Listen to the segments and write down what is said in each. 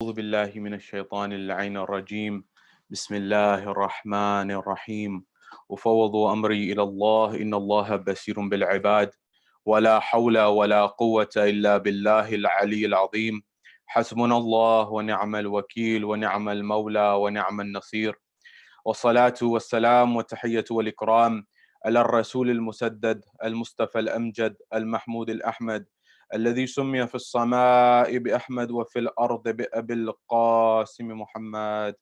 أعوذ بالله من الشيطان اللعين الرجيم. بسم الله الرحمن الرحيم. أفوض أمري إلى الله إن الله بصير بالعباد. ولا حول ولا قوة إلا بالله العلي العظيم. حسبنا الله ونعم الوكيل ونعم المولى ونعم النصير. والصلاة والسلام والتحية والإكرام على الرسول المسدد المصطفى الأمجد المحمود الأحمد الذي سمي في السماء بأحمد وفي الأرض بأبي القاسم محمد،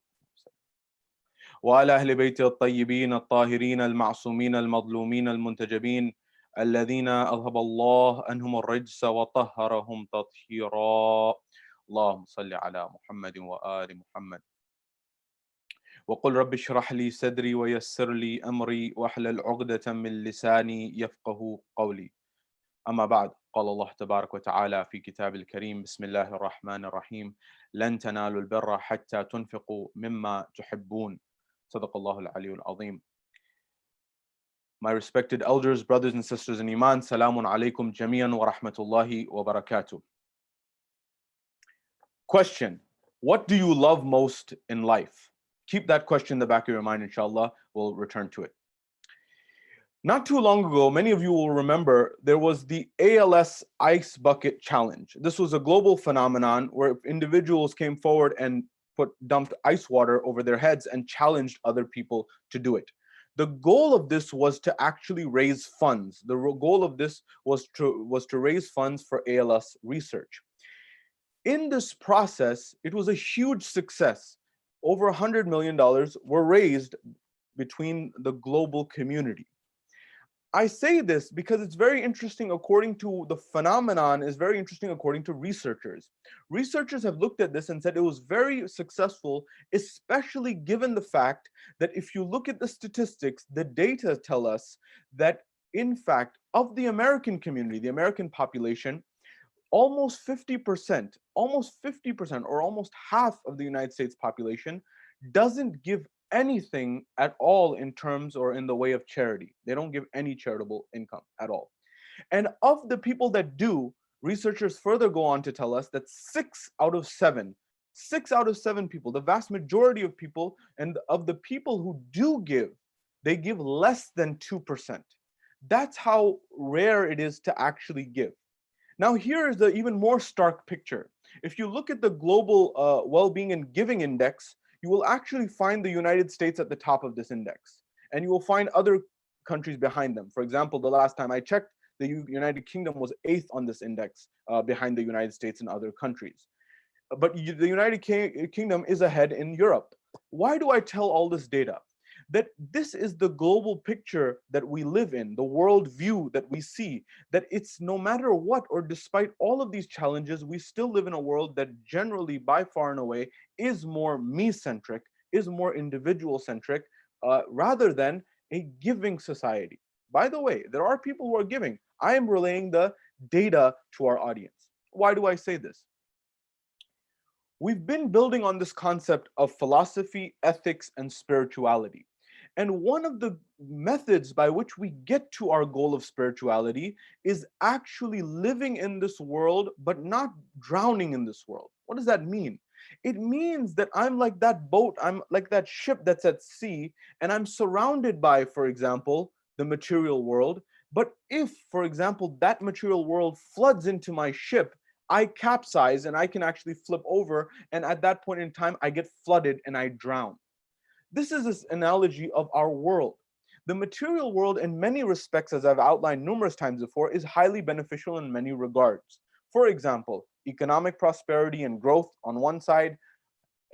وعلى أهل بيته الطيبين الطاهرين المعصومين المظلومين المنتجبين الذين أذهب الله عنهم الرجس وطهرهم تطهيرا. اللهم صل على محمد وآل محمد. وقل رب اشرح لي صدري ويسر لي أمري واحلل عقدة من لساني يفقه قولي. أما بعد، قال الله تبارك وتعالى في كتاب الكريم: بسم الله الرحمن الرحيم. لن تنالوا البر حتى تنفقوا مما تحبون. صدق الله العلي العظيم. My respected elders, brothers and sisters in Iman, salamun alaykum jami'an wa rahmatullahi wa barakatuh. Question: what do you love most in life? Keep that question in the back of your mind, inshallah. We'll return to it. Not too long ago, many of you will remember, there was the ALS Ice Bucket Challenge. This was a global phenomenon where individuals came forward and dumped ice water over their heads and challenged other people to do it. The goal of this was to actually raise funds. The goal of this was to raise funds for ALS research. In this process, it was a huge success. Over $100 million were raised between the global community. I say this because it's very interesting according to the phenomenon, is very interesting according to researchers. Researchers have looked at this and said it was very successful, especially given the fact that if you look at the statistics, the data tell us that in fact of the American community, the American population, almost 50%, or almost half of the United States population doesn't give anything at all in terms or in the way of charity. They don't give any charitable income at all. And of the people that do, researchers further go on to tell us that 6 out of 7 people, the vast majority of people, and of the people who do give, they give less than 2%. That's how rare it is to actually give. Now, here is the even more stark picture. If you look at the global well-being and giving index, you will actually find the United States at the top of this index, and you will find other countries behind them. For example, the last time I checked, the United Kingdom was 8th on this index, behind the United States and other countries. But the United Kingdom is ahead in Europe. Why do I tell all this data? That this is the global picture that we live in, the world view that we see, that it's no matter what, or despite all of these challenges, we still live in a world that generally, by far and away, is more me-centric, is more individual-centric, rather than a giving society. By the way, there are people who are giving. I am relaying the data to our audience. Why do I say this? We've been building on this concept of philosophy, ethics, and spirituality. And one of the methods by which we get to our goal of spirituality is actually living in this world, but not drowning in this world. What does that mean? It means that I'm like that boat, I'm like that ship that's at sea, and I'm surrounded by, for example, the material world. But if, for example, that material world floods into my ship, I capsize and I can actually flip over, and at that point in time, I get flooded and I drown. This is this analogy of our world. The material world, in many respects, as I've outlined numerous times before, is highly beneficial in many regards. For example, economic prosperity and growth on one side,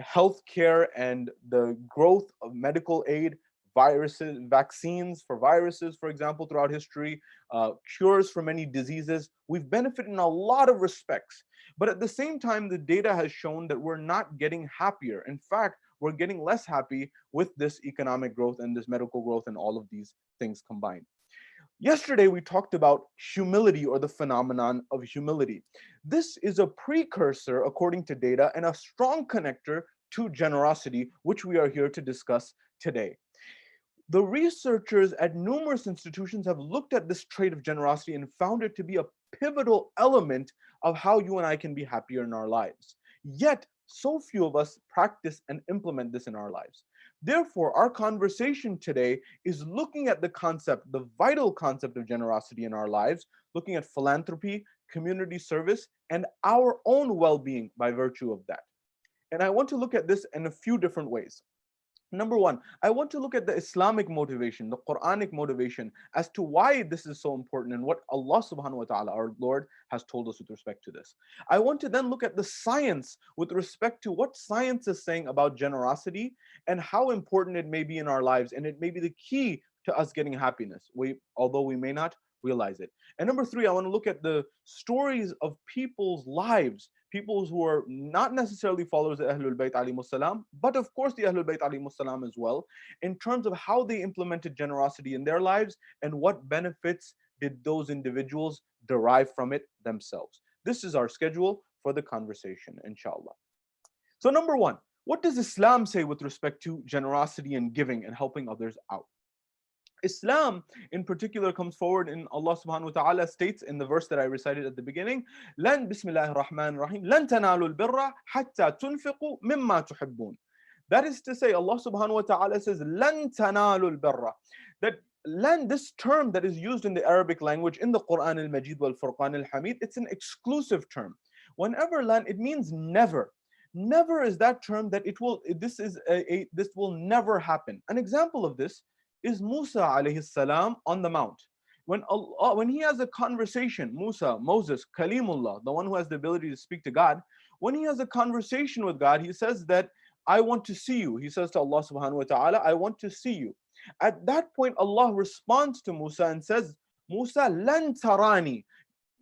healthcare and the growth of medical aid, viruses, vaccines for viruses, for example, throughout history, cures for many diseases. We've benefited in a lot of respects. But at the same time, the data has shown that we're not getting happier. In fact, we're getting less happy with this economic growth and this medical growth and all of these things combined. Yesterday, we talked about humility, or the phenomenon of humility. This is a precursor, according to data, and a strong connector to generosity, which we are here to discuss today. The researchers at numerous institutions have looked at this trait of generosity and found it to be a pivotal element of how you and I can be happier in our lives. Yet, So few of us practice and implement this in our lives. Therefore, our conversation today is looking at the concept, the vital concept of generosity in our lives, looking at philanthropy, community service, and our own well being by virtue of that. And I want to look at this in a few different ways. Number one, I want to look at the Islamic motivation, the Quranic motivation as to why this is so important and what Allah subhanahu wa ta'ala, our Lord, has told us with respect to this. I want to then look at the science with respect to what science is saying about generosity and how important it may be in our lives. And it may be the key to us getting happiness, although we may not realize it. And number three, I want to look at the stories of people's lives, people who are not necessarily followers of Ahlul Bayt alayhimus salam, but of course the Ahlul Bayt alayhimus salam as well, in terms of how they implemented generosity in their lives and what benefits did those individuals derive from it themselves. This is our schedule for the conversation, inshallah. So number one, what does Islam say with respect to generosity and giving and helping others out? Islam in particular comes forward in Allah subhanahu wa ta'ala states in the verse that I recited at the beginning, لن بسم الله الرحمن الرحيم لن تنالوا البر حتى تنفقوا مما تحبون. That is to say, Allah subhanahu wa ta'ala says, لن تنالوا البر. That lan, this term that is used in the Arabic language in the Quran al-Majid wal Furqan al-Hamid, it's an exclusive term. Whenever lan, it means never. Never is that term that this will never happen. An example of this is Musa alayhi salam on the mount. When he has a conversation, Moses, Kalimullah, the one who has the ability to speak to God, when he has a conversation with God, he says that, I want to see you. He says to Allah subhanahu wa ta'ala, I want to see you. At that point, Allah responds to Musa and says, Musa, lan tarani.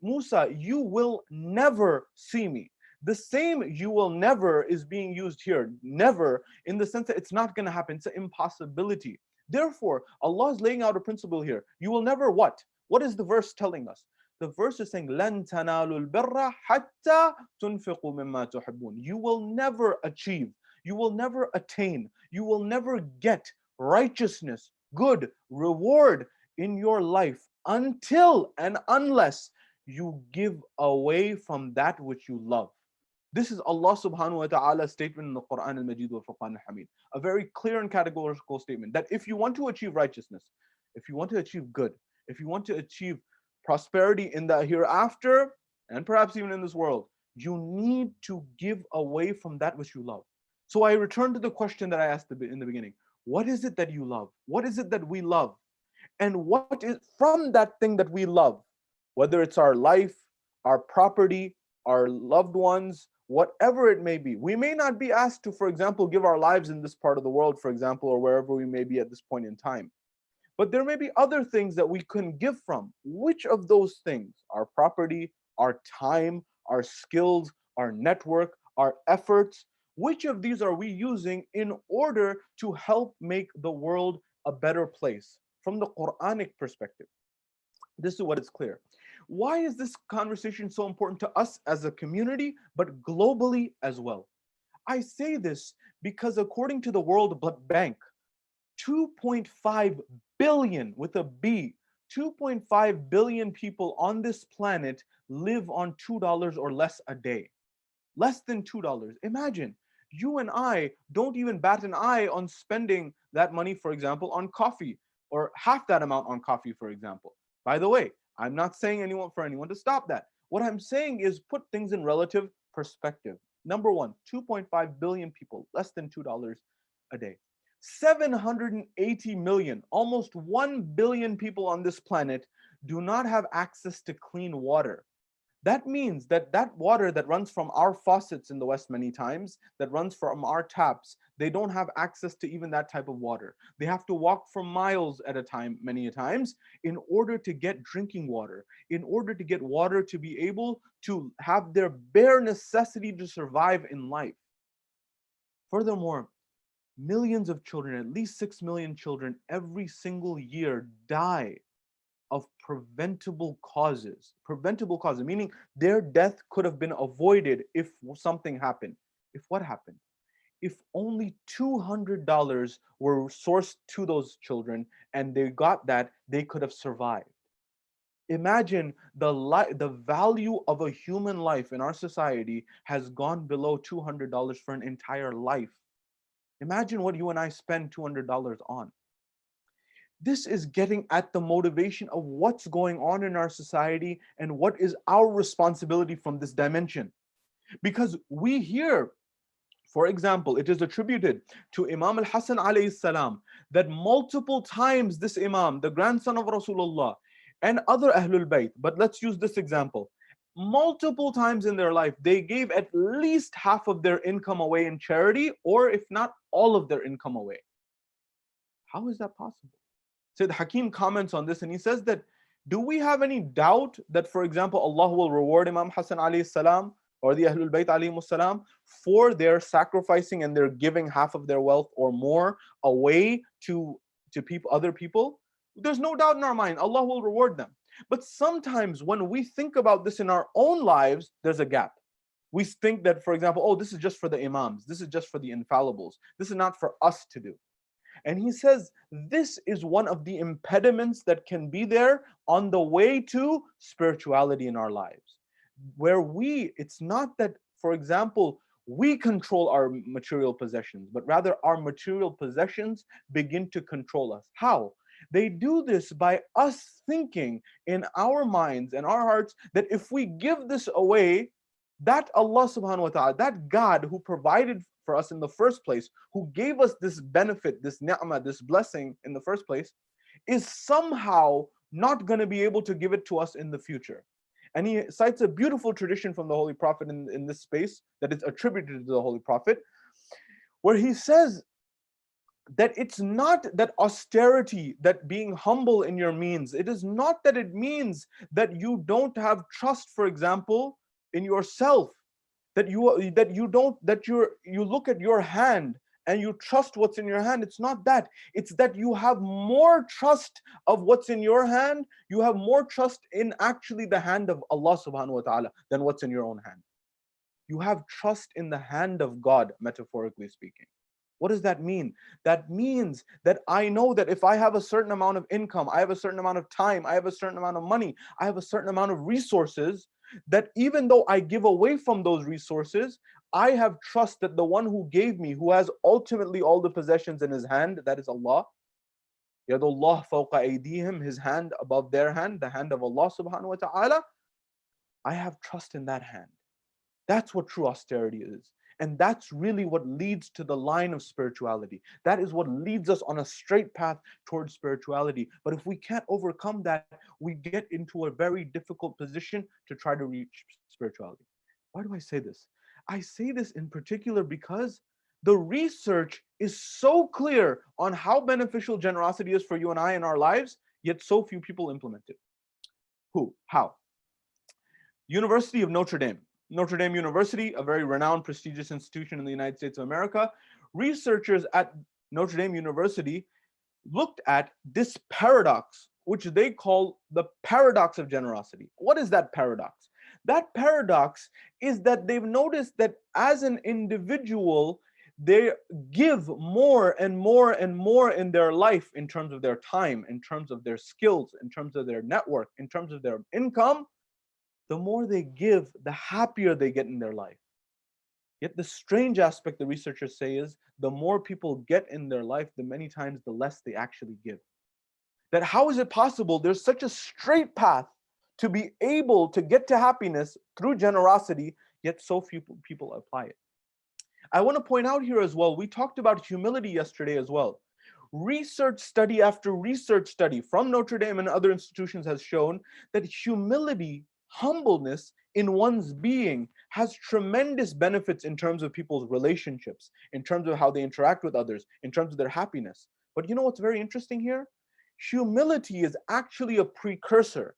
Musa, you will never see me. The same you will never is being used here. Never, in the sense that it's not going to happen. It's an impossibility. Therefore, Allah is laying out a principle here. You will never what? What is the verse telling us? The verse is saying, لَن تَنَالُوا الْبِرَّ حَتَّى تُنْفِقُوا مِمَّا تُحِبُّونَ. You will never achieve, you will never attain, you will never get righteousness, good, reward in your life until and unless you give away from that which you love. This is Allah subhanahu wa ta'ala's statement in the Quran al-Majid wa Furqan al-Hamid. A very clear and categorical statement that if you want to achieve righteousness, if you want to achieve good, if you want to achieve prosperity in the hereafter, and perhaps even in this world, you need to give away from that which you love. So I return to the question that I asked in the beginning. What is it that you love? What is it that we love? And what is from that thing that we love, whether it's our life, our property, our loved ones, whatever it may be. We may not be asked to, for example, give our lives in this part of the world, for example, or wherever we may be at this point in time. But there may be other things that we can give from. Which of those things, our property, our time, our skills, our network, our efforts, which of these are we using in order to help make the world a better place from the Quranic perspective? This is what is clear. Why is this conversation so important to us as a community, but globally as well? I say this because according to the World Bank, 2.5 billion with a B, 2.5 billion people on this planet live on $2 or less a day. Less than $2. Imagine, you and I don't even bat an eye on spending that money, for example, on coffee, or half that amount on coffee, for example. By the way, I'm not saying anyone to stop that. What I'm saying is put things in relative perspective. Number one, 2.5 billion people, less than $2 a day. 780 million, almost 1 billion people on this planet do not have access to clean water. That means that that water that runs from our faucets in the West many times, that runs from our taps, they don't have access to even that type of water. They have to walk for miles at a time, many a times, in order to get drinking water, in order to get water to be able to have their bare necessity to survive in life. Furthermore, millions of children, at least 6 million children every single year die of preventable causes. Preventable causes, meaning their death could have been avoided if something happened. If what happened? If only $200 were sourced to those children and they got that, they could have survived. Imagine the value of a human life in our society has gone below $200 for an entire life. Imagine what you and I spend $200 on. This is getting at the motivation of what's going on in our society and what is our responsibility from this dimension. Because we hear, for example, it is attributed to Imam al-Hasan alayhi salam that multiple times this Imam, the grandson of Rasulullah, and other Ahlul Bayt, but let's use this example, multiple times in their life, they gave at least half of their income away in charity, or if not all of their income away. How is that possible? Sayyid Hakim comments on this and he says that, do we have any doubt that, for example, Allah will reward Imam Hassan alayhi salam or the Ahlul Bayt alayhi salam for their sacrificing and their giving half of their wealth or more away to people, other people? There's no doubt in our mind, Allah will reward them. But sometimes when we think about this in our own lives, there's a gap. We think that, for example, oh, this is just for the imams, this is just for the infallibles, this is not for us to do. And he says this is one of the impediments that can be there on the way to spirituality in our lives. Where it's not that, for example, we control our material possessions, but rather our material possessions begin to control us. How? They do this by us thinking in our minds and our hearts that if we give this away, that Allah subhanahu wa ta'ala, that God who provided for us in the first place, who gave us this benefit, this ni'mah, this blessing in the first place, is somehow not going to be able to give it to us in the future. And he cites a beautiful tradition from the Holy Prophet in this space that is attributed to the Holy Prophet, where he says that it's not that austerity, that being humble in your means, it is not that it means that you don't have trust, for example, in yourself, that you look at your hand and you trust what's in your hand. It's not that. It's that you have more trust of what's in your hand. You have more trust in actually the hand of Allah subhanahu wa ta'ala than what's in your own hand. You have trust in the hand of God, metaphorically speaking. What does that mean? That means that I know that if I have a certain amount of income, I have a certain amount of time, I have a certain amount of money, I have a certain amount of resources, that even though I give away from those resources, I have trust that the one who gave me, who has ultimately all the possessions in his hand, that is Allah. Yadullah fawqa aydihim, his hand above their hand, the hand of Allah subhanahu wa ta'ala. I have trust in that hand. That's what true austerity is. And that's really what leads to the line of spirituality. That is what leads us on a straight path towards spirituality. But if we can't overcome that, we get into a very difficult position to try to reach spirituality. Why do I say this? I say this in particular because the research is so clear on how beneficial generosity is for you and I in our lives, yet so few people implement it. Who? How? University of Notre Dame. Notre Dame University, a very renowned, prestigious institution in the United States of America. Researchers at Notre Dame University looked at this paradox, which they call the paradox of generosity. What is that paradox? That paradox is that they've noticed that as an individual, they give more and more and more in their life in terms of their time, in terms of their skills, in terms of their network, in terms of their income. The more they give, the happier they get in their life. Yet the strange aspect, the researchers say, is the more people get in their life, the many times the less they actually give. That how is it possible there's such a straight path to be able to get to happiness through generosity, yet so few people apply it? I want to point out here as well, we talked about humility yesterday as well. Research study after research study from Notre Dame and other institutions has shown that humility, humbleness in one's being has tremendous benefits in terms of people's relationships, in terms of how they interact with others, in terms of their happiness. But you know what's very interesting here? Humility is actually a precursor.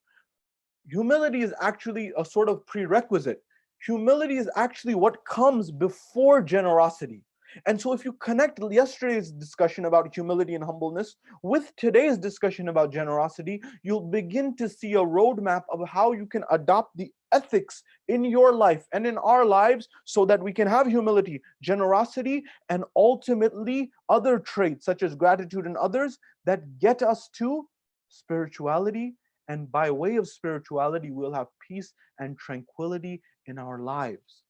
Humility is actually a sort of prerequisite. Humility is actually what comes before generosity. And so if you connect yesterday's discussion about humility and humbleness with today's discussion about generosity, you'll begin to see a roadmap of how you can adopt the ethics in your life and in our lives so that we can have humility, generosity, and ultimately other traits such as gratitude and others that get us to spirituality And by way of spirituality, we'll have peace and tranquility in our lives.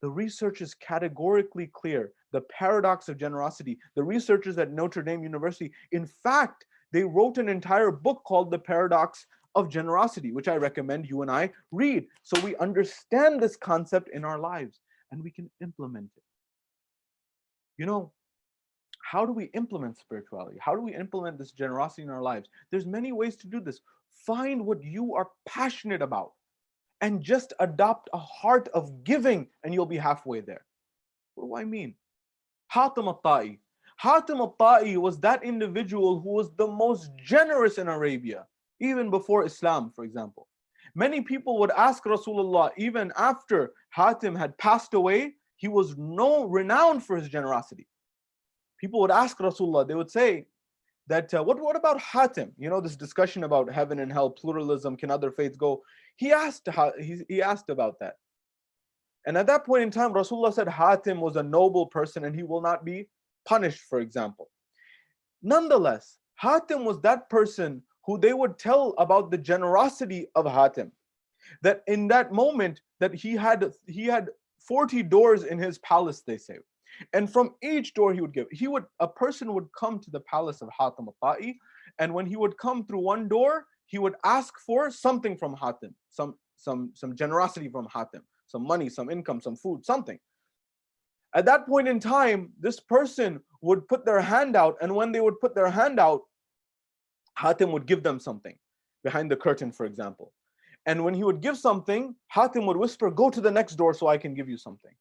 The research is categorically clear. The paradox of generosity. The researchers at Notre Dame University, in fact, they wrote an entire book called The Paradox of Generosity, which I recommend you and I read so we understand this concept in our lives and we can implement it. You know, how do we implement spirituality? How do we implement this generosity in our lives? There's many ways to do this. Find what you are passionate about and just adopt a heart of giving and you'll be halfway there. What do I mean? Hatim al-Ta'i. Hatim al-Ta'i was that individual who was the most generous in Arabia, even before Islam, for example. Many people would ask Rasulullah, even after Hatim had passed away, he was renowned for his generosity. People would ask Rasulullah, they would say that, what about Hatim? You know, this discussion about heaven and hell, pluralism, can other faiths go? He asked about that. And at that point in time, Rasulullah said Hatim was a noble person and he will not be punished, for example. Nonetheless, Hatim was that person who they would tell about the generosity of Hatim. That in that moment that he had 40 doors in his palace, they say. And from each door he would give. A person would come to the palace of Hatim al-Ta'i, and when he would come through one door, he would ask for something from Hatim, some generosity from Hatim, some money, some income, some food, something. At that point in time, this person would put their hand out, and when they would put their hand out, Hatim would give them something behind the curtain, for example. And when he would give something, Hatim would whisper, "Go to the next door so I can give you something."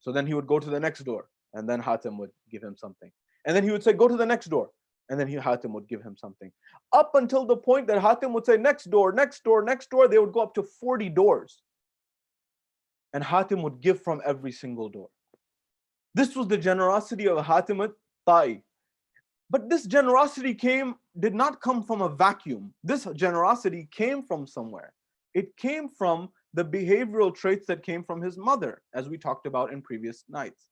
So then he would go to the next door, and then Hatim would give him something. And then he would say, "Go to the next door." And then Hatim would give him something. Up until the point that Hatim would say, "Next door, next door, next door." They would go up to 40 doors. And Hatim would give from every single door. This was the generosity of Hatim al-Ta'i. But this generosity did not come from a vacuum. This generosity came from somewhere. It came from the behavioral traits that came from his mother, as we talked about in previous nights.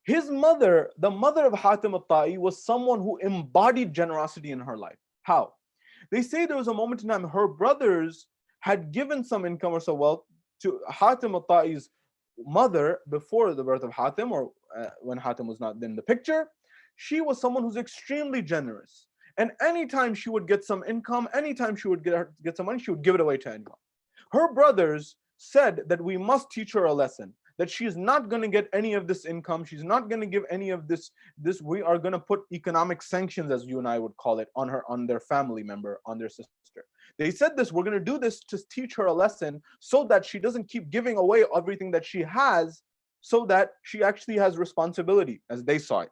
His mother, the mother of Hatim al-Ta'i, was someone who embodied generosity in her life. How? They say there was a moment in time her brothers had given some income or some wealth to Hatim al-Ta'i's mother before the birth of Hatim, or when Hatim was not in the picture. She was someone who's extremely generous. And anytime she would get some income, anytime she would get some money, she would give it away to anyone. Her brothers said that we must teach her a lesson, that she is not going to get any of this income. She's not going to give any of this. We are going to put economic sanctions, as you and I would call it, on their family member, on their sister. They said this, we're going to do this to teach her a lesson so that she doesn't keep giving away everything that she has, so that she actually has responsibility, as they saw it.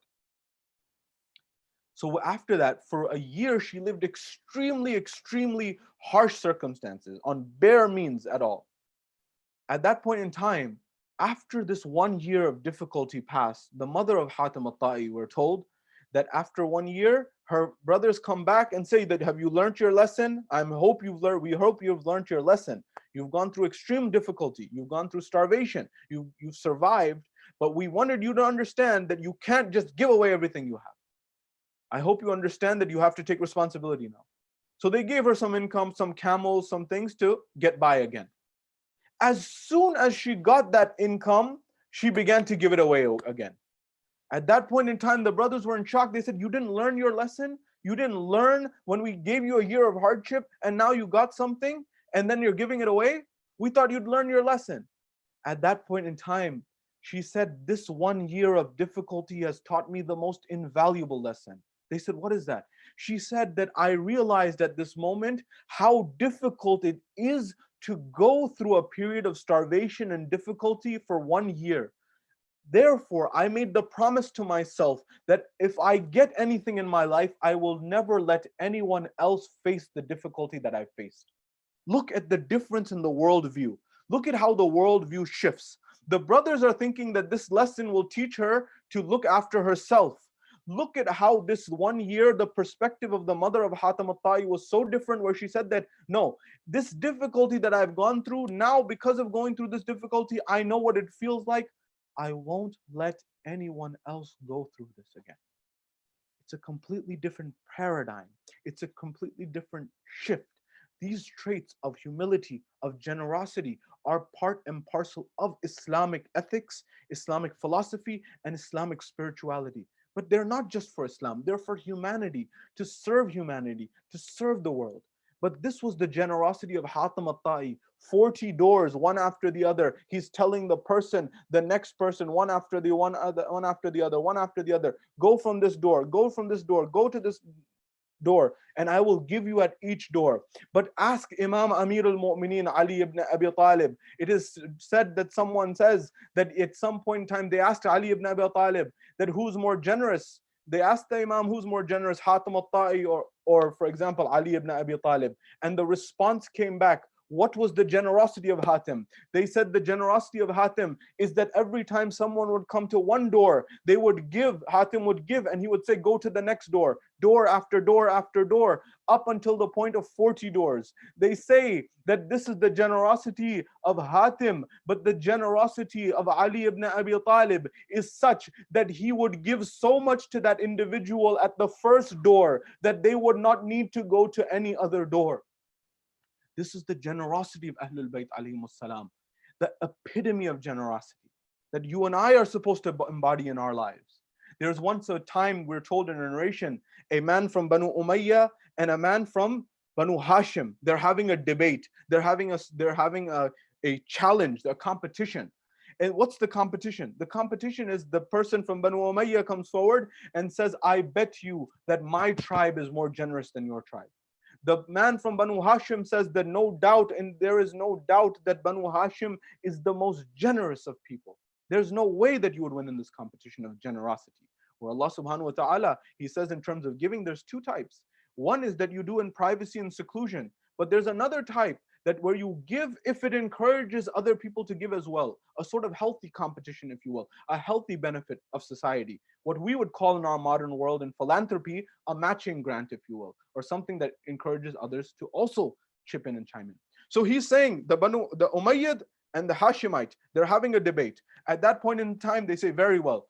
So after that, for a year, she lived extremely harsh circumstances, on bare means at all. At that point in time, after this 1 year of difficulty passed, the mother of Hatim al-Ta'i, we're told that after 1 year, her brothers come back and say that, "Have you learned your lesson? We hope you've learned your lesson. You've gone through extreme difficulty. You've gone through starvation. You've survived. But we wanted you to understand that you can't just give away everything you have. I hope you understand that you have to take responsibility now." So they gave her some income, some camels, some things to get by again. As soon as she got that income, she began to give it away again. At that point in time, the brothers were in shock. They said, "You didn't learn your lesson? You didn't learn when we gave you a year of hardship and now you got something and then you're giving it away? We thought you'd learn your lesson." At that point in time, she said, "This 1 year of difficulty has taught me the most invaluable lesson." They said, "What is that?" She said that I realized at this moment how difficult it is to go through a period of starvation and difficulty for 1 year. Therefore, I made the promise to myself that if I get anything in my life, I will never let anyone else face the difficulty that I faced. Look at the difference in the worldview. Look at how the worldview shifts. The brothers are thinking that this lesson will teach her to look after herself. Look at how this 1 year, the perspective of the mother of Hatim al-Ta'i was so different, where she said that, "No, this difficulty that I've gone through, now because of going through this difficulty, I know what it feels like. I won't let anyone else go through this again." It's a completely different paradigm. It's a completely different shift. These traits of humility, of generosity, are part and parcel of Islamic ethics, Islamic philosophy, and Islamic spirituality. But they're not just for Islam, they're for humanity, to serve the world. But this was the generosity of Hatim al-Ta'i. 40 doors, one after the other. He's telling the person, the next person, one after the one other, one after the other, one after the other. Go from this door, go from this door, go to this door, and I will give you at each door. But ask Imam Amir al-Mu'mineen Ali ibn Abi Talib. It is said that someone says that at some point in time they asked Ali ibn Abi Talib that who's more generous. They asked the Imam who's more generous, Hatim al-Ta'i or for example Ali ibn Abi Talib. And the response came back, what was the generosity of Hatim? They said the generosity of Hatim is that every time someone would come to one door, they would give, Hatim would give, and he would say, go to the next door, door after door after door, up until the point of 40 doors. They say that this is the generosity of Hatim, but the generosity of Ali ibn Abi Talib is such that he would give so much to that individual at the first door that they would not need to go to any other door. This is the generosity of Ahlul Bayt alayhimus salam, the epitome of generosity that you and I are supposed to embody in our lives. There's once a time, we're told in a narration, a man from Banu Umayyah and a man from Banu Hashim, they're having a debate. They're having a challenge, a competition. And what's the competition? The competition is the person from Banu Umayyah comes forward and says, I bet you that my tribe is more generous than your tribe. The man from Banu Hashim says that no doubt, and there is no doubt that Banu Hashim is the most generous of people. There's no way that you would win in this competition of generosity. Where Allah subhanahu wa ta'ala, He says in terms of giving, there's two types. One is that you do in privacy and seclusion, but there's another type that where you give if it encourages other people to give as well, a sort of healthy competition, if you will, a healthy benefit of society. What we would call in our modern world in philanthropy, a matching grant, if you will, or something that encourages others to also chip in and chime in. So he's saying the Umayyad and the Hashimite, they're having a debate. At that point in time, they say, very well,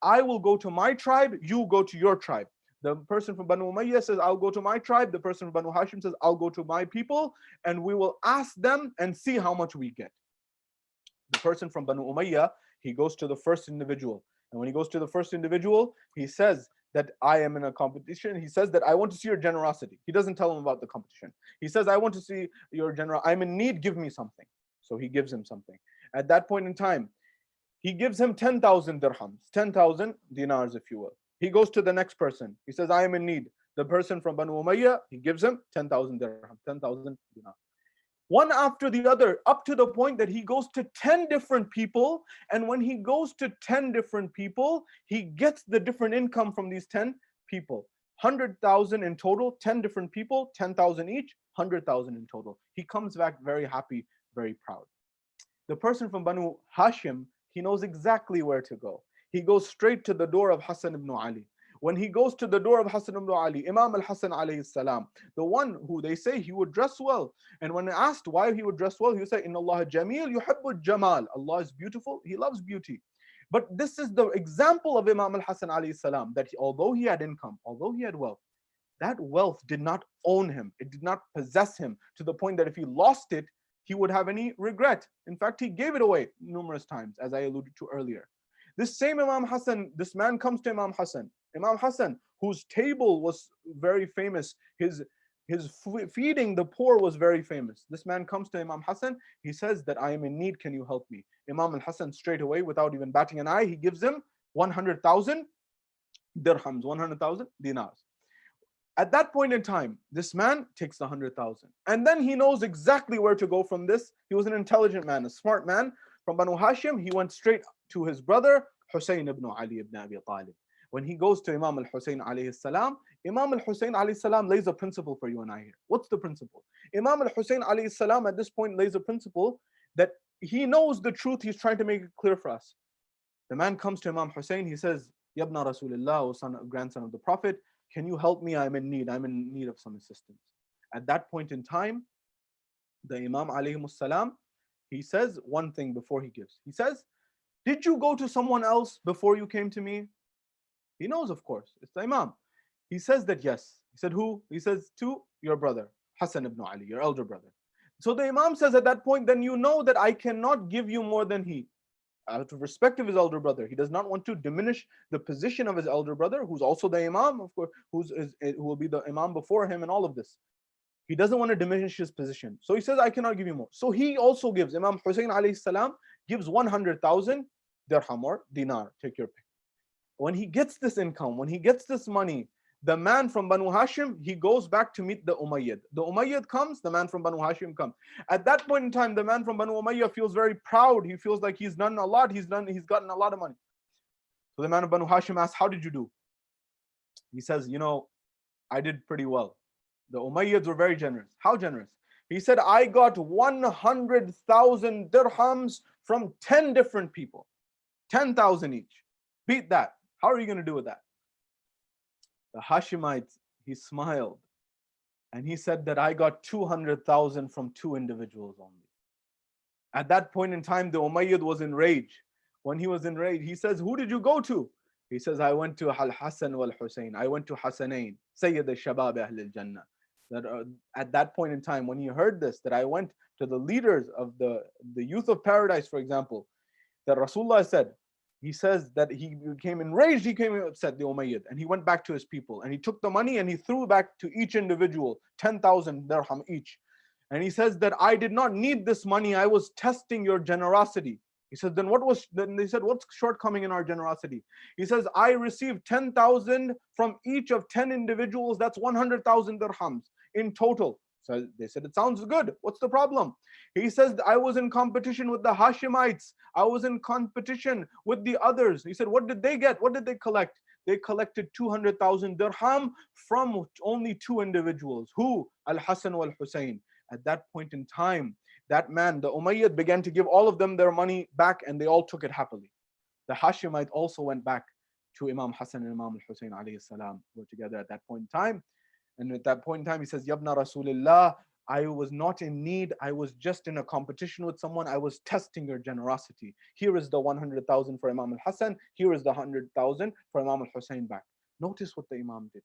I will go to my tribe, you go to your tribe. The person from Banu Umayyah says, I'll go to my tribe. The person from Banu Hashim says, I'll go to my people, and we will ask them and see how much we get. The person from Banu Umayyah, he goes to the first individual. And when he goes to the first individual, he says that I am in a competition. He says that I want to see your generosity. He doesn't tell him about the competition. He says, I want to see your generosity. I'm in need, give me something. So he gives him something. At that point in time, he gives him 10,000 dirhams, 10,000 dinars, if you will. He goes to the next person. He says, I am in need. The person from Banu Umayyah, he gives him 10,000 dirham, 10,000 dinar. One after the other, up to the point that he goes to 10 different people. And when he goes to 10 different people, he gets the different income from these 10 people. 100,000 in total, 10 different people, 10,000 each, 100,000 in total. He comes back very happy, very proud. The person from Banu Hashim, he knows exactly where to go. He goes straight to the door of Hassan ibn Ali. When he goes to the door of Hassan ibn Ali, Imam al-Hassan alayhi salam, the one who they say he would dress well. And when asked why he would dress well, he would say, Inna Allah jameel yuhibbu jamal. Allah is beautiful, He loves beauty. But this is the example of Imam al-Hassan alayhi salam, that although he had income, although he had wealth, that wealth did not own him. It did not possess him to the point that if he lost it, he would have any regret. In fact, he gave it away numerous times, as I alluded to earlier. This same Imam Hassan, this man comes to Imam Hassan. Imam Hassan, whose table was very famous, his feeding the poor was very famous. This man comes to Imam Hassan. He says that I am in need. Can you help me? Imam al-Hassan straight away, without even batting an eye, he gives him 100,000 dirhams, 100,000 dinars. At that point in time, this man takes the 100,000. And then he knows exactly where to go from this. He was an intelligent man, a smart man. From Banu Hashim, he went straight to his brother, Hussein ibn Ali ibn Abi Talib. When he goes to Imam al-Hussein alayhi salam, Imam al-Hussein alayhi salam lays a principle for you and I here. What's the principle? Imam al-Hussein alayhi salam at this point lays a principle that he knows the truth, he's trying to make it clear for us. The man comes to Imam Hussein, he says, Yabna Rasulullah, O son, grandson of the Prophet, can you help me? I'm in need of some assistance. At that point in time, the Imam alayhi salam, he says one thing before he gives. He says, did you go to someone else before you came to me? He knows, of course, it's the Imam. He says that yes. He said, who? He says, to your brother, Hassan ibn Ali, your elder brother. So the Imam says at that point, then you know that I cannot give you more than he. Out of respect of his elder brother, he does not want to diminish the position of his elder brother, who's also the Imam, of course, who will be the Imam before him and all of this. He doesn't want to diminish his position. So he says, I cannot give you more. So he also gives, Imam Hussein alayhi salam gives 100,000 dirham or dinar, take your pick. When he gets this income, when he gets this money, the man from Banu Hashim, he goes back to meet the Umayyad. The Umayyad comes, the man from Banu Hashim comes. At that point in time, the man from Banu Umayyah feels very proud. He feels like he's done a lot. He's gotten a lot of money. So the man of Banu Hashim asks, how did you do? He says, I did pretty well. The Umayyads were very generous. How generous? He said, I got 100,000 dirhams from 10 different people. 10,000 each. Beat that. How are you going to do with that? The Hashemites, he smiled and he said that I got 200,000 from 2 individuals only. At that point in time, the Umayyad was enraged. When he was enraged, he says, who did you go to? He says, I went to Al-Hasan wal-Husayn. I went to Hasanain, Sayyid al-Shabab Ahl al-Jannah. That at that point in time, when he heard this, that I went to the leaders of the youth of paradise, for example, that Rasulullah said, he says that he became enraged, he became upset, the Umayyad, and he went back to his people and he took the money and he threw back to each individual 10,000 dirham each. And he says that I did not need this money, I was testing your generosity. He said, then they said, what's shortcoming in our generosity? He says, I received 10,000 from each of 10 individuals, that's 100,000 dirhams in total. So they said, it sounds good. What's the problem? He says, I was in competition with the Hashemites. I was in competition with the others. He said, what did they get? What did they collect? They collected 200,000 dirham from only 2 individuals. Who? Al-Hasan wal-Husayn. At that point in time, that man, the Umayyad, began to give all of them their money back and they all took it happily. The Hashemite also went back to Imam Hassan and Imam al-Husayn alayhi salam, who were together at that point in time. And at that point in time, he says, Yabna Rasulullah, I was not in need. I was just in a competition with someone. I was testing your generosity. Here is the 100,000 for Imam al-Hassan. Here is the 100,000 for Imam al-Husayn back. Notice what the Imam did.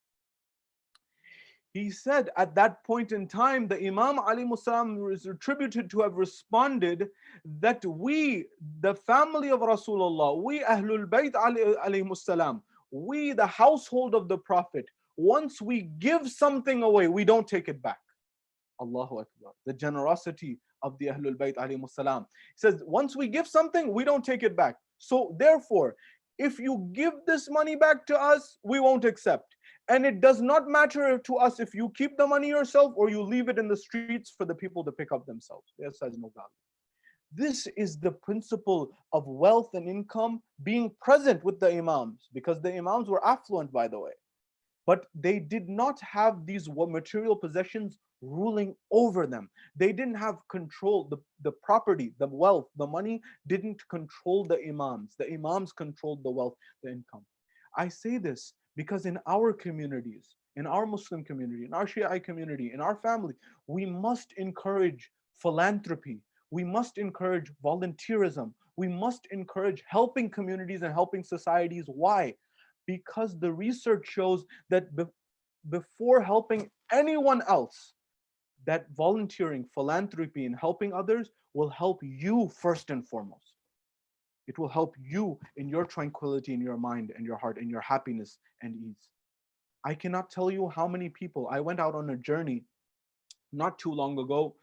He said at that point in time, the Imam alayhi salam is attributed to have responded that we, the family of Rasulullah, we Ahlul Bayt alayhi salam, we the household of the Prophet, once we give something away, we don't take it back. Allahu Akbar. The generosity of the Ahlul Bayt alayhi salam. He says, once we give something, we don't take it back. So therefore, if you give this money back to us, we won't accept. And it does not matter to us if you keep the money yourself or you leave it in the streets for the people to pick up themselves. This has no value. This is the principle of wealth and income being present with the Imams, because the Imams were affluent, by the way. But they did not have these material possessions ruling over them. They didn't have control. The property, the wealth, the money didn't control the Imams. The Imams controlled the wealth, the income. I say this because in our communities, in our Muslim community, in our Shia community, in our family, we must encourage philanthropy. We must encourage volunteerism. We must encourage helping communities and helping societies. Why? Because the research shows that before helping anyone else, that volunteering, philanthropy, and helping others will help you first and foremost. It will help you in your tranquility, in your mind and your heart, in your happiness and ease. I cannot tell you how many people, I went out on a journey not too long ago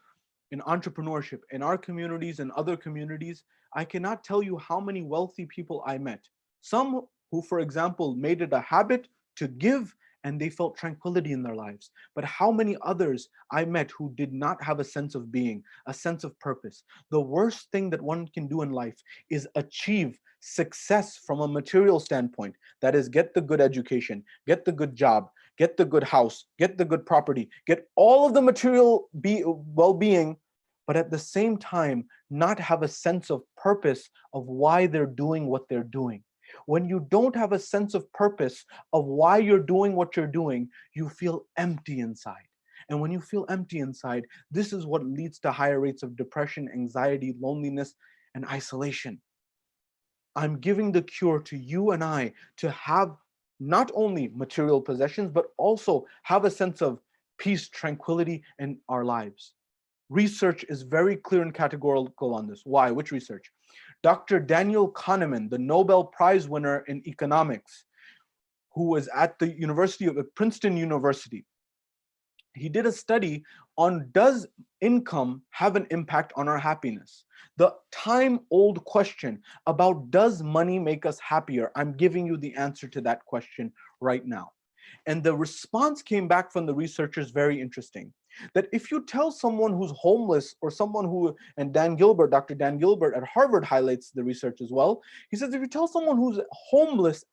in entrepreneurship, in our communities and other communities. I cannot tell you how many wealthy people I met. Some who, for example, made it a habit to give and they felt tranquility in their lives. But how many others I met who did not have a sense of being, a sense of purpose? The worst thing that one can do in life is achieve success from a material standpoint. That is, get the good education, get the good job, get the good house, get the good property, get all of the material well-being, but at the same time, not have a sense of purpose of why they're doing what they're doing. When you don't have a sense of purpose of why you're doing what you're doing, you feel empty inside. And when you feel empty inside, this is what leads to higher rates of depression, anxiety, loneliness, and isolation. I'm giving the cure to you and I to have not only material possessions, but also have a sense of peace, tranquility in our lives. Research is very clear and categorical on this. Why? Which research? Dr. Daniel Kahneman, the Nobel Prize winner in economics, who was at the University of Princeton University, he did a study on, does income have an impact on our happiness? The time old question about, does money make us happier? I'm giving you the answer to that question right now. And the response came back from the researchers very interesting. That if you tell someone who's homeless, or someone who, and Dan Gilbert, Dr. Dan Gilbert at Harvard highlights the research as well. He says if you tell someone who's homeless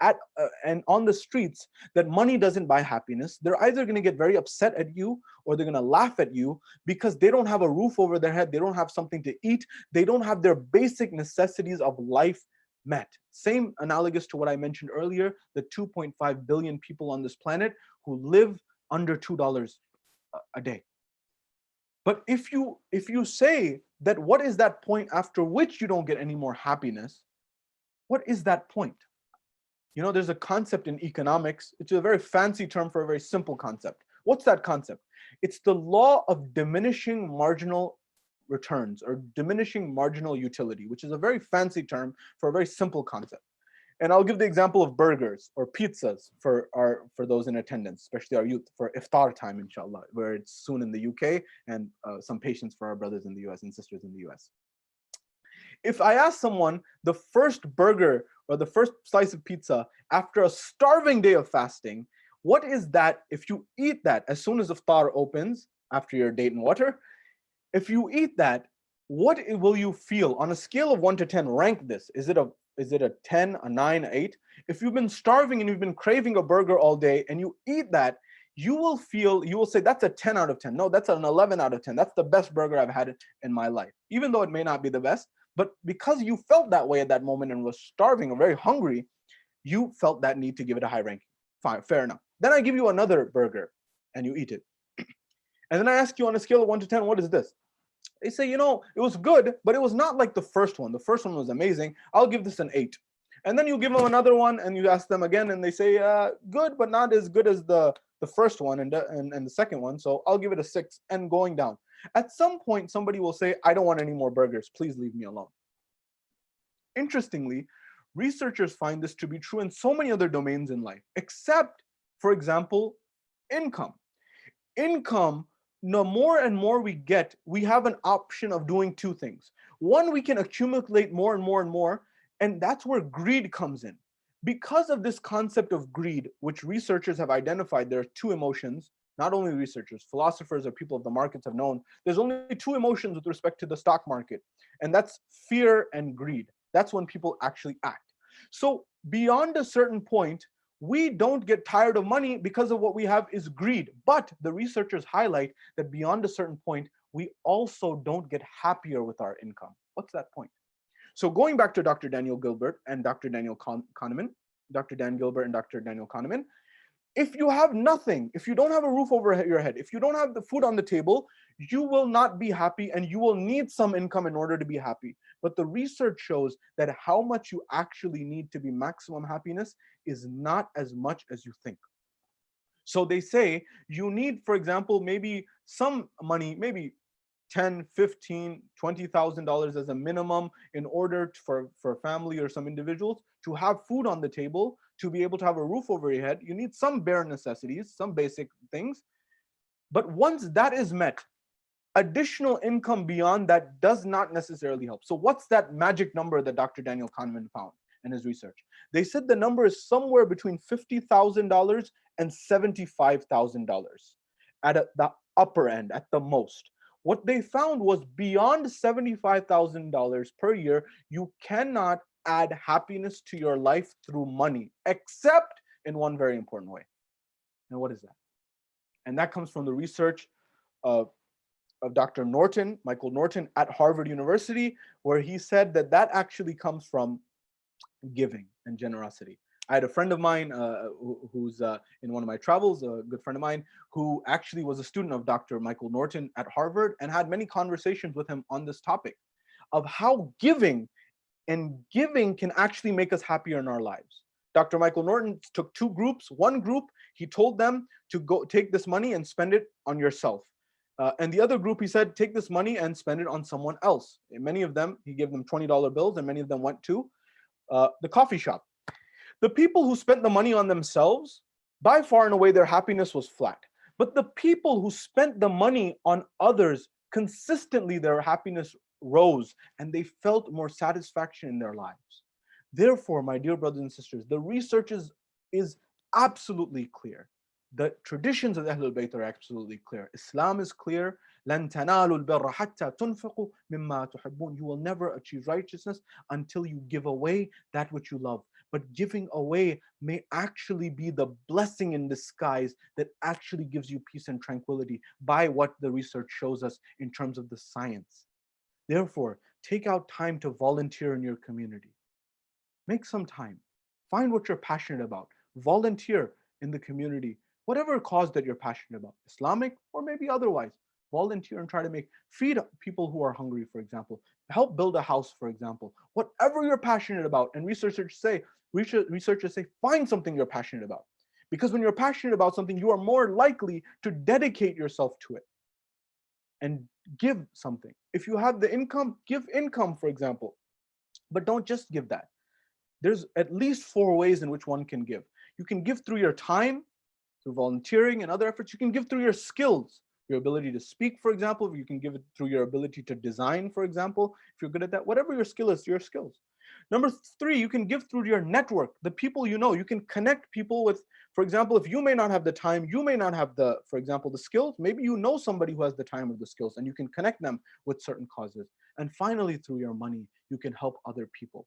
and on the streets that money doesn't buy happiness, they're either going to get very upset at you, or they're going to laugh at you, because they don't have a roof over their head, they don't have something to eat, they don't have their basic necessities of life met. Same analogous to what I mentioned earlier, the 2.5 billion people on this planet who live under $2 a day. But if you say that, what is that point after which you don't get any more happiness? What is that point? You know, there's a concept in economics. It's a very fancy term for a very simple concept. What's that concept? It's the law of diminishing marginal returns, or diminishing marginal utility, which is a very fancy term for a very simple concept. And I'll give the example of burgers or pizzas for those in attendance, especially our youth, for iftar time, inshallah, where it's soon in the UK, and some patience for our brothers in the US and sisters in the US. If I ask someone the first burger or the first slice of pizza after a starving day of fasting, what is that? If you eat that as soon as iftar opens, after your date and water, if you eat that, what will you feel on a scale of 1 to 10? Rank this. Is it a 10, a 9, a 8? If you've been starving and you've been craving a burger all day and you eat that, you will say that's a 10 out of 10. No, that's an 11 out of 10. That's the best burger I've had in my life. Even though it may not be the best, but because you felt that way at that moment and was starving or very hungry, you felt that need to give it a high ranking. Fine, fair enough. Then I give you another burger and you eat it. And then I ask you on a scale of 1 to 10, what is this? They say, you know, it was good, but it was not like the first one. The first one was amazing. I'll give this an 8. And then you give them another one and you ask them again and they say, good, but not as good as the first one and the second one. So I'll give it a 6, and going down. At some point, somebody will say, I don't want any more burgers. Please leave me alone. Interestingly, researchers find this to be true in so many other domains in life, except, for example, income. Income, the more and more we get, we have an option of doing two things. One, we can accumulate more and more and more, and that's where greed comes in. Because of this concept of greed, which researchers have identified, there are two emotions. Not only researchers, philosophers or people of the markets have known, there's only two emotions with respect to the stock market, and that's fear and greed. That's when people actually act. So beyond a certain point, we don't get tired of money because of what we have is greed. But the researchers highlight that beyond a certain point, we also don't get happier with our income. What's that point? So going back to Dr. Daniel Gilbert and Dr. Daniel Kahneman, Dr. Dan Gilbert and Dr. Daniel Kahneman, if you have nothing, if you don't have a roof over your head, if you don't have the food on the table, you will not be happy, and you will need some income in order to be happy. But the research shows that how much you actually need to be maximum happiness is not as much as you think. So they say you need, for example, maybe some money, maybe 10, 15, $20,000 as a minimum in order for a family or some individuals to have food on the table, to be able to have a roof over your head. You need some bare necessities, some basic things. But once that is met, additional income beyond that does not necessarily help. So what's that magic number that Dr. Daniel Kahneman found in his research? They said the number is somewhere between $50,000 and $75,000 at the upper end, at the most. What they found was beyond $75,000 per year, you cannot add happiness to your life through money, except in one very important way. And what is that? And that comes from the research of Dr. Norton, Michael Norton at Harvard University, where he said that that actually comes from giving and generosity. I had a friend of mine who's in one of my travels, a good friend of mine, who actually was a student of Dr. Michael Norton at Harvard, and had many conversations with him on this topic of how giving can actually make us happier in our lives. Dr. Michael Norton took two groups. One group, he told them to go take this money and spend it on yourself. And the other group, he said, take this money and spend it on someone else. And many of them, he gave them $20 bills, and many of them went to the coffee shop. The people who spent the money on themselves, by far and away, their happiness was flat. But the people who spent the money on others, consistently their happiness rose and they felt more satisfaction in their lives. Therefore, my dear brothers and sisters, the research is absolutely clear. The traditions of Ahlul Bayt are absolutely clear. Islam is clear. لَن تَنَالُوا الْبِرَّ حَتَّى تُنْفِقُوا مِمَّا تُحِبُّونَ. You will never achieve righteousness until you give away that which you love. But giving away may actually be the blessing in disguise that actually gives you peace and tranquility by what the research shows us in terms of the science. Therefore, take out time to volunteer in your community. Make some time. Find what you're passionate about. Volunteer in the community. Whatever cause that you're passionate about, Islamic or maybe otherwise. Volunteer and try to feed people who are hungry, for example. Help build a house, for example. Whatever you're passionate about, and researchers say, find something you're passionate about. Because when you're passionate about something, you are more likely to dedicate yourself to it and give something. If you have the income, give income, for example. But don't just give that. There's at least 4 ways in which one can give. You can give through your time, through volunteering and other efforts. You can give through your skills, your ability to speak, for example. You can give it through your ability to design, for example, if you're good at that. Whatever your skill is, your skills. Number 3, you can give through your network, the people you know. You can connect people with, for example, if you may not have the time, you may not have the, for example, the skills, maybe you know somebody who has the time or the skills, and you can connect them with certain causes. And finally, through your money, you can help other people.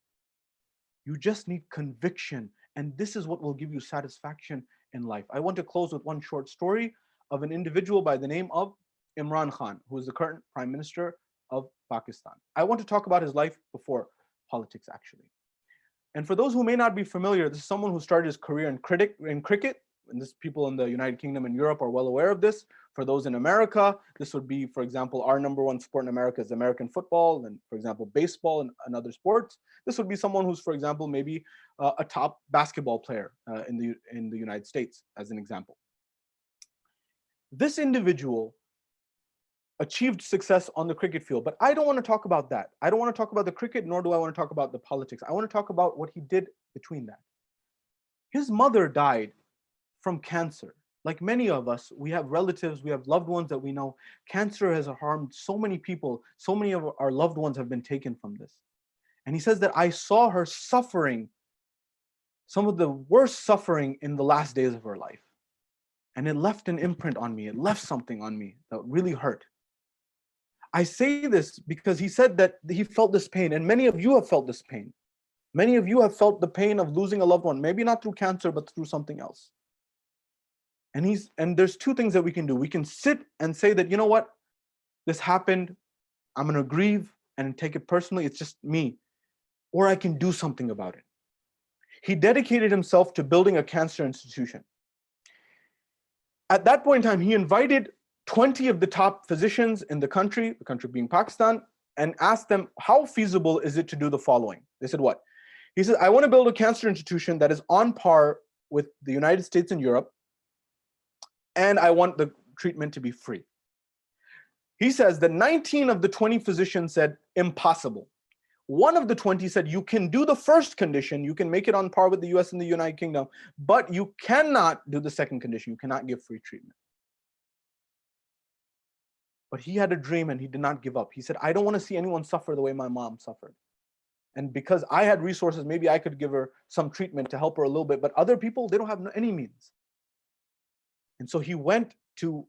You just need conviction, and this is what will give you satisfaction in life. I want to close with one short story of an individual by the name of Imran Khan, who is the current Prime Minister of Pakistan. I want to talk about his life before politics, actually. And for those who may not be familiar, this is someone who started his career in cricket, and this people in the United Kingdom and Europe are well aware of this. For those in America, this would be, for example, our #1 sport in America is American football, and for example, baseball and other sports. This would be someone who's, for example, maybe a top basketball player in the United States, as an example. This individual achieved success on the cricket field, but I don't want to talk about that. I don't want to talk about the cricket, nor do I want to talk about the politics. I want to talk about what he did between that. His mother died from cancer. Like many of us, we have relatives, we have loved ones that we know. Cancer has harmed so many people. So many of our loved ones have been taken from this. And he says that I saw her suffering, some of the worst suffering in the last days of her life. And it left an imprint on me. It left something on me that really hurt. I say this because he said that he felt this pain, and many of you have felt this pain. Many of you have felt the pain of losing a loved one, maybe not through cancer, but through something else. And there's 2 things that we can do. We can sit and say that, you know what, this happened, I'm gonna grieve and take it personally, it's just me. Or I can do something about it. He dedicated himself to building a cancer institution. At that point in time, he invited 20 of the top physicians in the country being Pakistan, and asked them, how feasible is it to do the following? They said, what? He said, I want to build a cancer institution that is on par with the United States and Europe, and I want the treatment to be free. He says that 19 of the 20 physicians said, impossible. 1 of the 20 said, you can do the first condition, you can make it on par with the US and the United Kingdom, but you cannot do the second condition, you cannot give free treatment. But he had a dream and he did not give up. He said, I don't want to see anyone suffer the way my mom suffered. And because I had resources, maybe I could give her some treatment to help her a little bit, but other people, they don't have any means. And so he went to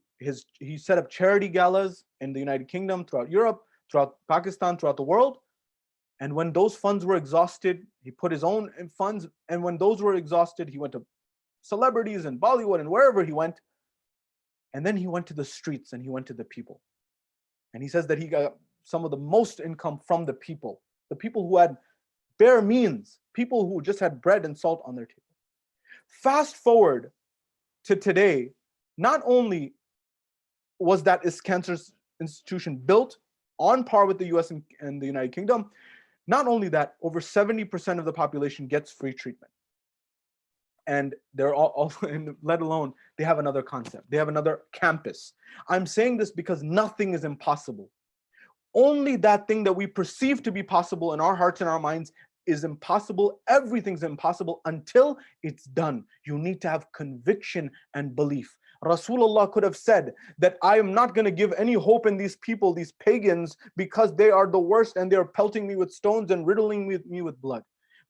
he set up charity galas in the United Kingdom, throughout Europe, throughout Pakistan, throughout the world. And when those funds were exhausted, he put his own funds. And when those were exhausted, he went to celebrities and Bollywood and wherever he went. And then he went to the streets and he went to the people. And he says that he got some of the most income from the people who had bare means, people who just had bread and salt on their table. Fast forward to today, not only was that cancer institution built on par with the US and the United Kingdom, not only that, over 70% of the population gets free treatment. and they're all and let alone they have another concept, they have another campus. I'm saying this because nothing is impossible. Only that thing that we perceive to be possible in our hearts and our minds is impossible. Everything's impossible until it's done. You need to have conviction and belief. Rasulullah could have said that I am not going to give any hope in these people, these pagans, because they are the worst and they're pelting me with stones and riddling me with blood.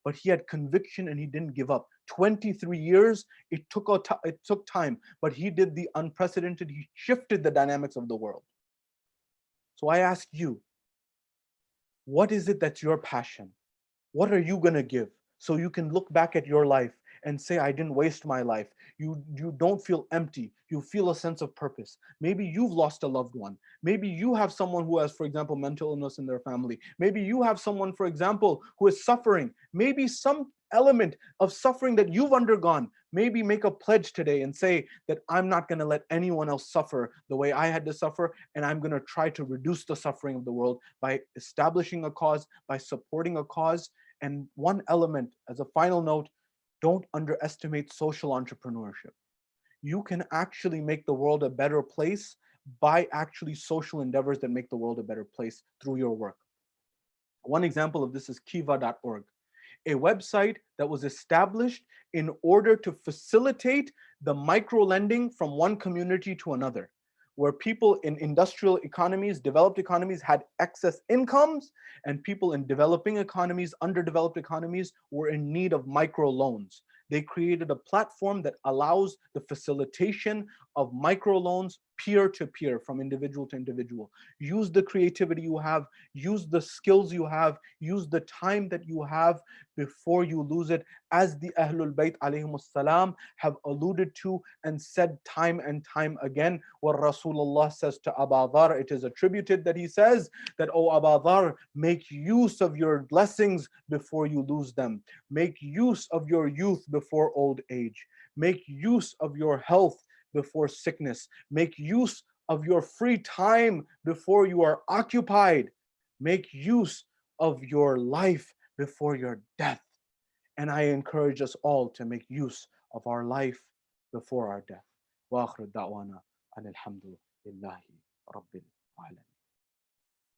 But he had conviction and he didn't give up. 23 years, it took time, but he did the unprecedented. He shifted the dynamics of the world. So I ask you, what is it that's your passion? What are you going to give? So you can look back at your life and say, I didn't waste my life. You don't feel empty. You feel a sense of purpose. Maybe you've lost a loved one. Maybe you have someone who has, for example, mental illness in their family. Maybe you have someone, for example, who is suffering. Maybe some element of suffering that you've undergone. Maybe make a pledge today and say that I'm not going to let anyone else suffer the way I had to suffer, and I'm going to try to reduce the suffering of the world by establishing a cause, by supporting a cause. And one element, as a final note, don't underestimate social entrepreneurship. You can actually make the world a better place by actually social endeavors that make the world a better place through your work. One example of this is kiva.org, a website that was established in order to facilitate the micro lending from one community to another, where people in industrial economies, developed economies, had excess incomes, and people in developing economies, underdeveloped economies, were in need of micro loans. They created a platform that allows the facilitation of microloans peer to peer, from individual to individual. Use the creativity you have, use the skills you have, use the time that you have before you lose it, as the Ahlul Bayt alayhimus salam have alluded to and said time and time again. What Rasulullah says to Abu Dhar, it is attributed that he says that, "O Abu Dhar, make use of your blessings before you lose them. Make use of your youth before old age. Make use of your health before sickness. Make use of your free time before you are occupied. Make use of your life before your death." And I encourage us all to make use of our life before our death. وآخر دعوانا أن الحمد لله رب العالمين.